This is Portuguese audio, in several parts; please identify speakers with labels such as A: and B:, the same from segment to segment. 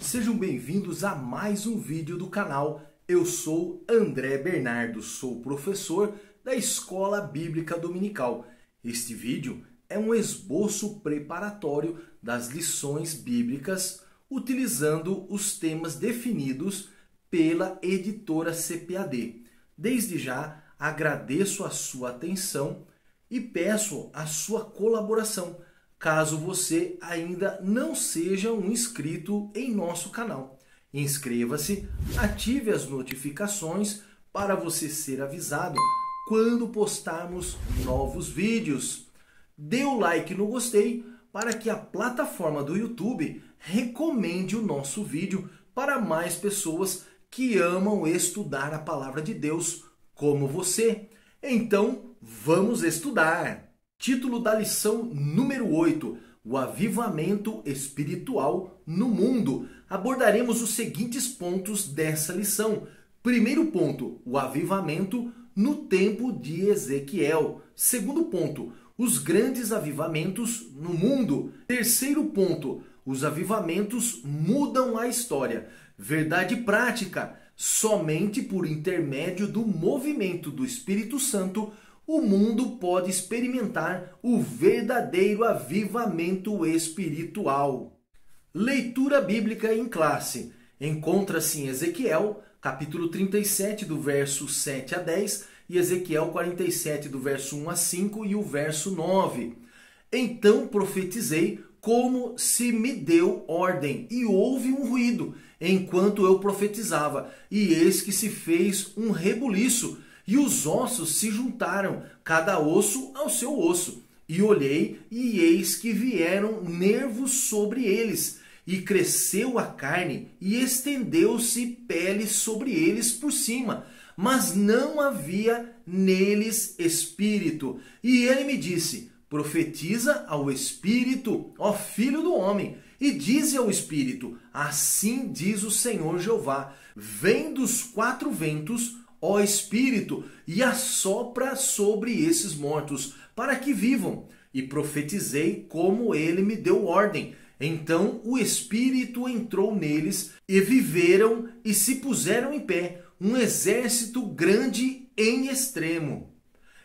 A: Sejam bem-vindos a mais um vídeo do canal. Eu sou André Bernardo, sou professor da Escola Bíblica Dominical. Este vídeo é um esboço preparatório das lições bíblicas utilizando os temas definidos pela editora CPAD. Desde já agradeço a sua atenção e peço a sua colaboração, caso você ainda não seja um inscrito em nosso canal. Inscreva-se, ative as notificações para você ser avisado quando postarmos novos vídeos. Dê o like no gostei para que a plataforma do YouTube recomende o nosso vídeo para mais pessoas que amam estudar a palavra de Deus como você. Então, vamos estudar! Título da lição número 8, o avivamento espiritual no mundo. Abordaremos os seguintes pontos dessa lição. Primeiro ponto, o avivamento no tempo de Ezequiel. Segundo ponto, os grandes avivamentos no mundo. Terceiro ponto, os avivamentos mudam a história. Verdade prática, somente por intermédio do movimento do Espírito Santo o mundo pode experimentar o verdadeiro avivamento espiritual. Leitura bíblica em classe. Encontra-se em Ezequiel, capítulo 37, do verso 7 a 10, e Ezequiel 47, do verso 1 a 5 e o verso 9. Então profetizei como se me deu ordem, e houve um ruído, enquanto eu profetizava, e eis que se fez um rebuliço, e os ossos se juntaram, cada osso ao seu osso. E olhei, e eis que vieram nervos sobre eles, e cresceu a carne, e estendeu-se pele sobre eles por cima, mas não havia neles espírito. E ele me disse: profetiza ao espírito, ó filho do homem, e dize ao espírito: assim diz o Senhor Jeová, vem dos quatro ventos, ó Espírito, e assopra sobre esses mortos, para que vivam. E profetizei como ele me deu ordem. Então o Espírito entrou neles, e viveram e se puseram em pé, um exército grande em extremo.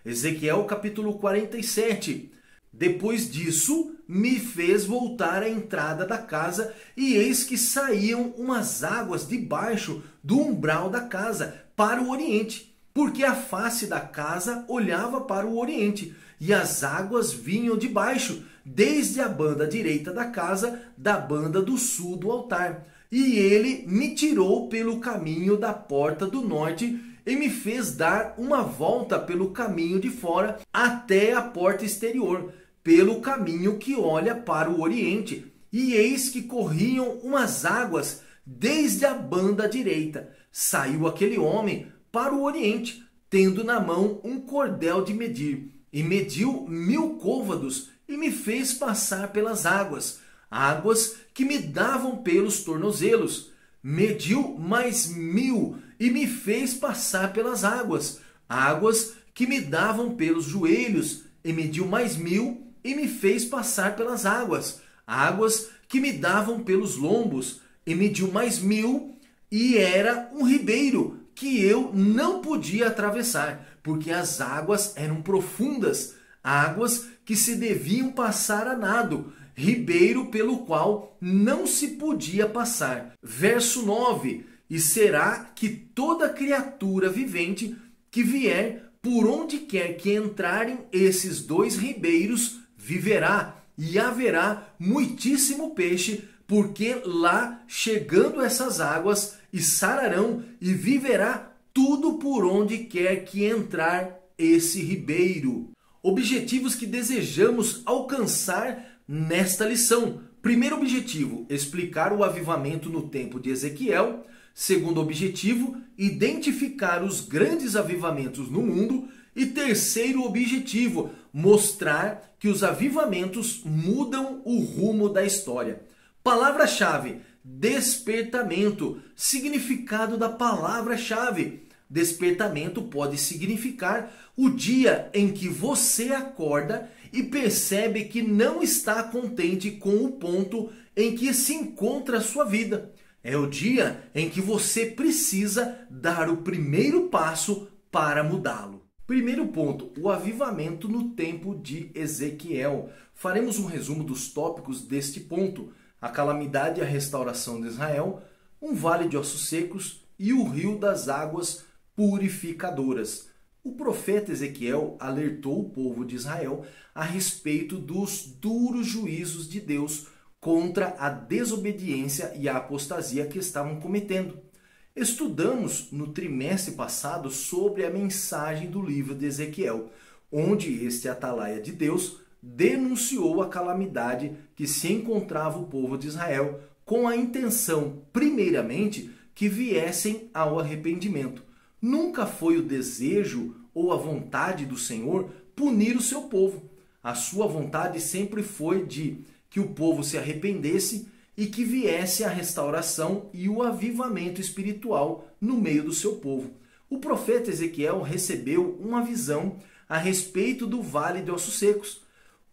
A: Ezequiel capítulo 47. Depois disso, me fez voltar à entrada da casa, e eis que saíam umas águas debaixo do umbral da casa, para o oriente, porque a face da casa olhava para o oriente, e as águas vinham de baixo, desde a banda direita da casa, da banda do sul do altar. E ele me tirou pelo caminho da porta do norte, e me fez dar uma volta pelo caminho de fora, até a porta exterior, pelo caminho que olha para o oriente. E eis que corriam umas águas desde a banda direita. Saiu aquele homem para o oriente, tendo na mão um cordel de medir, e mediu 1000 côvados, e me fez passar pelas águas, águas que me davam pelos tornozelos. Mediu mais 1000, e me fez passar pelas águas, águas que me davam pelos joelhos, e mediu mais 1000, e me fez passar pelas águas, águas que me davam pelos lombos, e mediu mais 1000, e era um ribeiro que eu não podia atravessar, porque as águas eram profundas, águas que se deviam passar a nado, ribeiro pelo qual não se podia passar. Verso 9, e será que toda criatura vivente que vier por onde quer que entrarem esses dois ribeiros viverá, e haverá muitíssimo peixe, porque lá chegando essas águas e sararão, e viverá tudo por onde quer que entrar esse ribeiro. Objetivos que desejamos alcançar nesta lição. Primeiro objetivo, explicar o avivamento no tempo de Ezequiel. Segundo objetivo, identificar os grandes avivamentos no mundo. E terceiro objetivo, mostrar que os avivamentos mudam o rumo da história. Palavra-chave: despertamento. Significado da palavra-chave: despertamento pode significar o dia em que você acorda e percebe que não está contente com o ponto em que se encontra a sua vida. É o dia em que você precisa dar o primeiro passo para mudá-lo. Primeiro ponto, o avivamento no tempo de Ezequiel. Faremos um resumo dos tópicos deste ponto: a calamidade e a restauração de Israel, um vale de ossos secos e o rio das águas purificadoras. O profeta Ezequiel alertou o povo de Israel a respeito dos duros juízos de Deus contra a desobediência e a apostasia que estavam cometendo. Estudamos no trimestre passado sobre a mensagem do livro de Ezequiel, onde este atalaia de Deus denunciou a calamidade que se encontrava o povo de Israel, com a intenção, primeiramente, que viessem ao arrependimento. Nunca foi o desejo ou a vontade do Senhor punir o seu povo. A sua vontade sempre foi de que o povo se arrependesse e que viesse a restauração e o avivamento espiritual no meio do seu povo. O profeta Ezequiel recebeu uma visão a respeito do vale de ossos secos.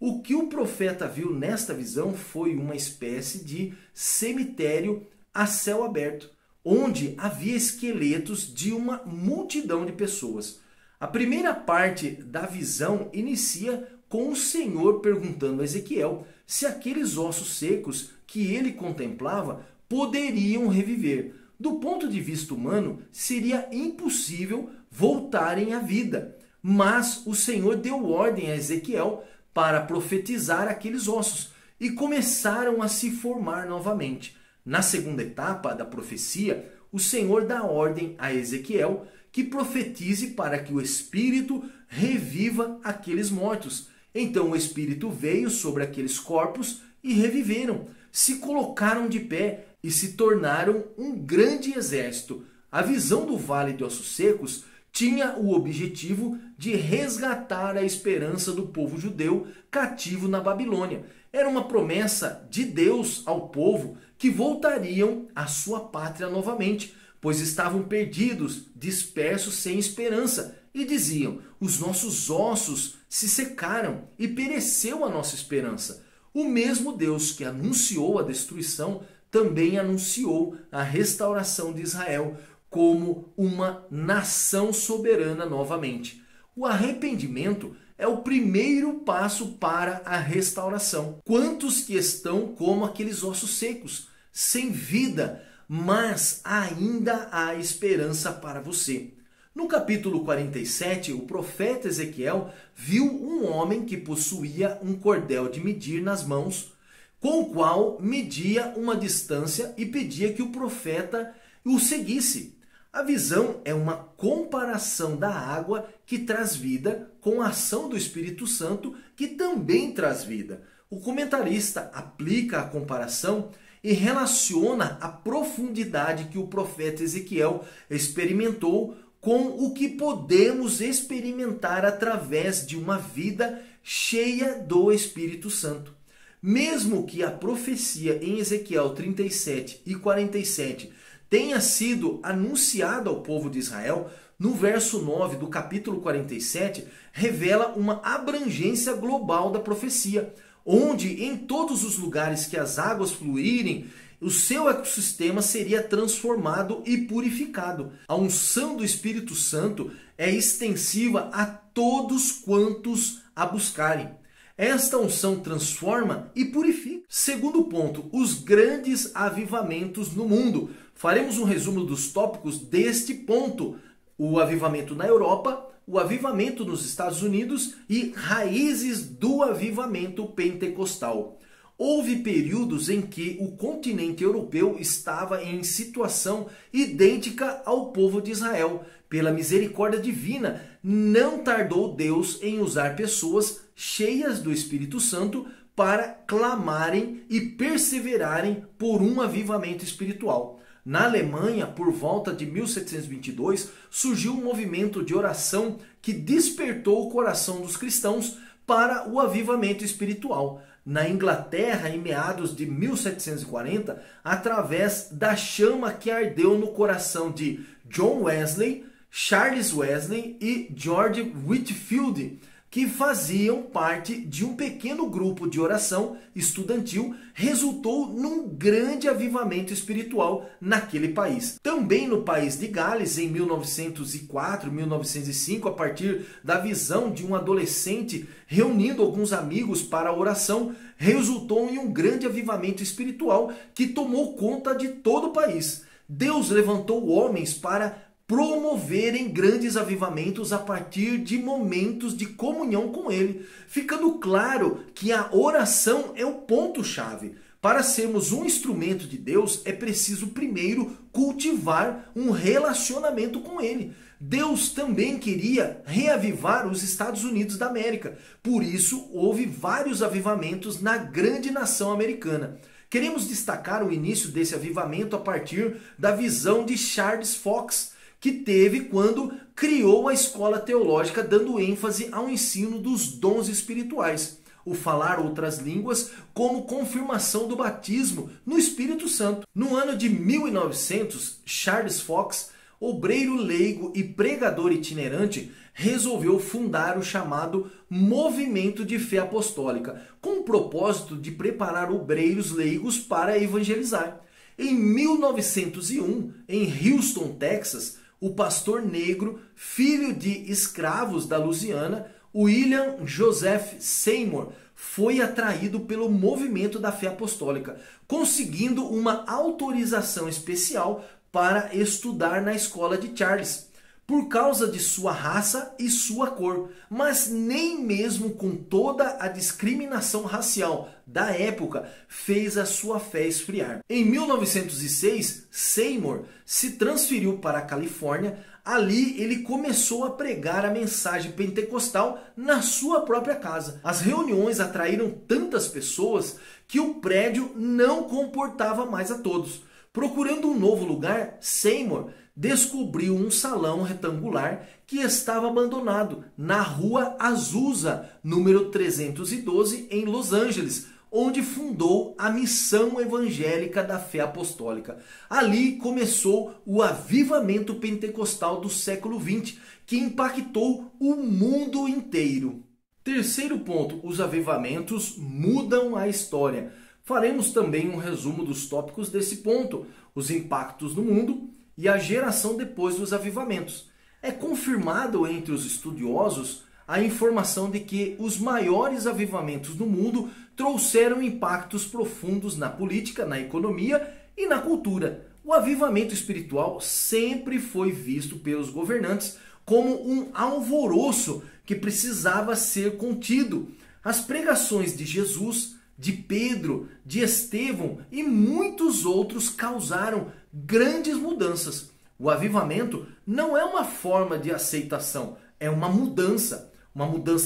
A: O que o profeta viu nesta visão foi uma espécie de cemitério a céu aberto, onde havia esqueletos de uma multidão de pessoas. A primeira parte da visão inicia com o Senhor perguntando a Ezequiel se aqueles ossos secos que ele contemplava poderiam reviver. Do ponto de vista humano, seria impossível voltarem à vida, mas o Senhor deu ordem a Ezequiel para profetizar aqueles ossos e começaram a se formar novamente. Na segunda etapa da profecia, o Senhor dá ordem a Ezequiel que profetize para que o Espírito reviva aqueles mortos. Então o Espírito veio sobre aqueles corpos e reviveram, se colocaram de pé e se tornaram um grande exército. A visão do Vale de Ossos Secos tinha o objetivo de resgatar a esperança do povo judeu cativo na Babilônia. Era uma promessa de Deus ao povo que voltariam à sua pátria novamente, pois estavam perdidos, dispersos sem esperança, e diziam: os nossos ossos se secaram e pereceu a nossa esperança. O mesmo Deus que anunciou a destruição também anunciou a restauração de Israel como uma nação soberana novamente. O arrependimento é o primeiro passo para a restauração. Quantos que estão como aqueles ossos secos, sem vida, mas ainda há esperança para você. No capítulo 47, o profeta Ezequiel viu um homem que possuía um cordel de medir nas mãos, com o qual media uma distância e pedia que o profeta o seguisse. A visão é uma comparação da água que traz vida com a ação do Espírito Santo, que também traz vida. O comentarista aplica a comparação e relaciona a profundidade que o profeta Ezequiel experimentou com o que podemos experimentar através de uma vida cheia do Espírito Santo. Mesmo que a profecia em Ezequiel 37 e 47 tenha sido anunciada ao povo de Israel, no verso 9 do capítulo 47, revela uma abrangência global da profecia, onde em todos os lugares que as águas fluírem, o seu ecossistema seria transformado e purificado. A unção do Espírito Santo é extensiva a todos quantos a buscarem. Esta unção transforma e purifica. Segundo ponto, os grandes avivamentos no mundo. Faremos um resumo dos tópicos deste ponto: o avivamento na Europa, o avivamento nos Estados Unidos e raízes do avivamento pentecostal. Houve períodos em que o continente europeu estava em situação idêntica ao povo de Israel. Pela misericórdia divina, não tardou Deus em usar pessoas cheias do Espírito Santo para clamarem e perseverarem por um avivamento espiritual. Na Alemanha, por volta de 1722, surgiu um movimento de oração que despertou o coração dos cristãos para o avivamento espiritual. Na Inglaterra, em meados de 1740, através da chama que ardeu no coração de John Wesley, Charles Wesley e George Whitefield, que faziam parte de um pequeno grupo de oração estudantil, resultou num grande avivamento espiritual naquele país. Também no país de Gales, em 1904, 1905, a partir da visão de um adolescente reunindo alguns amigos para a oração, resultou em um grande avivamento espiritual que tomou conta de todo o país. Deus levantou homens para promoverem grandes avivamentos a partir de momentos de comunhão com Ele, ficando claro que a oração é o ponto-chave. Para sermos um instrumento de Deus, é preciso primeiro cultivar um relacionamento com Ele. Deus também queria reavivar os Estados Unidos da América, por isso houve vários avivamentos na grande nação americana. Queremos destacar o início desse avivamento a partir da visão de Charles Fox, que teve quando criou a escola teológica, dando ênfase ao ensino dos dons espirituais, o falar outras línguas como confirmação do batismo no Espírito Santo. No ano de 1900, Charles Fox, obreiro leigo e pregador itinerante, resolveu fundar o chamado Movimento de Fé Apostólica, com o propósito de preparar obreiros leigos para evangelizar. Em 1901, em Houston, Texas, o pastor negro, filho de escravos da Louisiana, William Joseph Seymour, foi atraído pelo movimento da fé apostólica, conseguindo uma autorização especial para estudar na escola de Charles, por causa de sua raça e sua cor, mas nem mesmo com toda a discriminação racial da época fez a sua fé esfriar. Em 1906, Seymour se transferiu para a Califórnia. Ali ele começou a pregar a mensagem pentecostal na sua própria casa. As reuniões atraíram tantas pessoas que o prédio não comportava mais a todos. Procurando um novo lugar, Seymour descobriu um salão retangular que estava abandonado na Rua Azusa, número 312, em Los Angeles, onde fundou a Missão Evangélica da Fé Apostólica. Ali começou o avivamento pentecostal do século XX, que impactou o mundo inteiro. Terceiro ponto, os avivamentos mudam a história. Faremos também um resumo dos tópicos desse ponto, os impactos no mundo e a geração depois dos avivamentos. É confirmado entre os estudiosos a informação de que os maiores avivamentos do mundo trouxeram impactos profundos na política, na economia e na cultura. O avivamento espiritual sempre foi visto pelos governantes como um alvoroço que precisava ser contido. As pregações de Jesus, de Pedro, de Estevão e muitos outros causaram grandes mudanças. O avivamento não é uma forma de aceitação, é uma mudança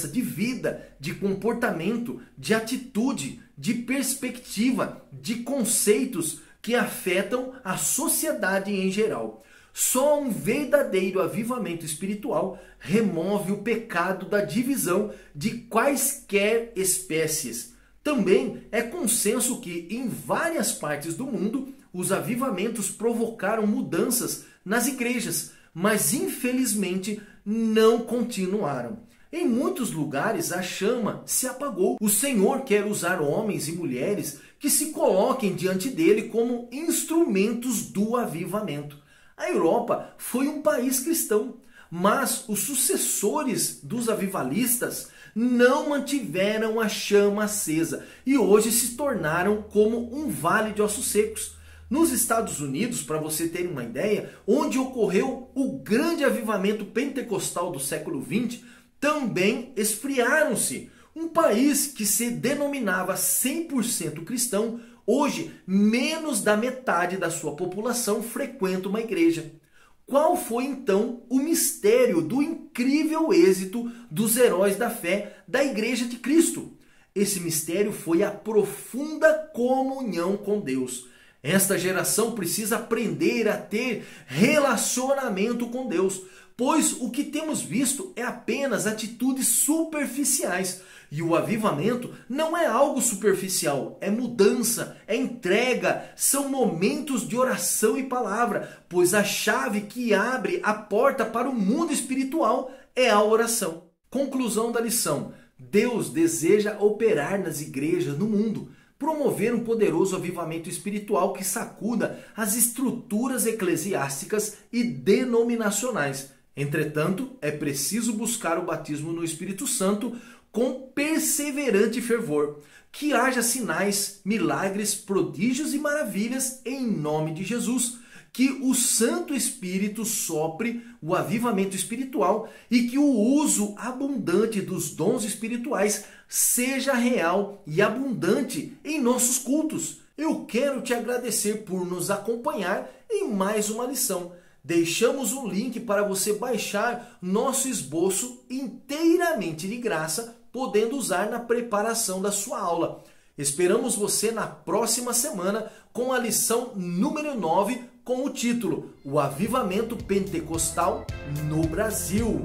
A: de vida, de comportamento, de atitude, de perspectiva, de conceitos que afetam a sociedade em geral. Só um verdadeiro avivamento espiritual remove o pecado da divisão de quaisquer espécies. Também é consenso que em várias partes do mundo os avivamentos provocaram mudanças nas igrejas, mas infelizmente não continuaram. Em muitos lugares a chama se apagou. O Senhor quer usar homens e mulheres que se coloquem diante dele como instrumentos do avivamento. A Europa foi um país cristão, mas os sucessores dos avivalistas não mantiveram a chama acesa e hoje se tornaram como um vale de ossos secos. Nos Estados Unidos, para você ter uma ideia, onde ocorreu o grande avivamento pentecostal do século XX, também esfriaram-se. Um país que se denominava 100% cristão, hoje menos da metade da sua população frequenta uma igreja. Qual foi então o mistério do incrível êxito dos heróis da fé da Igreja de Cristo? Esse mistério foi a profunda comunhão com Deus. Esta geração precisa aprender a ter relacionamento com Deus, pois o que temos visto é apenas atitudes superficiais. E o avivamento não é algo superficial, é mudança, é entrega, são momentos de oração e palavra, pois a chave que abre a porta para o mundo espiritual é a oração. Conclusão da lição: Deus deseja operar nas igrejas no mundo, promover um poderoso avivamento espiritual que sacuda as estruturas eclesiásticas e denominacionais. Entretanto, é preciso buscar o batismo no Espírito Santo com perseverante fervor. Que haja sinais, milagres, prodígios e maravilhas em nome de Jesus. Que o Santo Espírito sopre o avivamento espiritual e que o uso abundante dos dons espirituais seja real e abundante em nossos cultos. Eu quero te agradecer por nos acompanhar em mais uma lição. Deixamos um link para você baixar nosso esboço inteiramente de graça, podendo usar na preparação da sua aula. Esperamos você na próxima semana com a lição número 9, com o título O Avivamento Pentecostal no Brasil.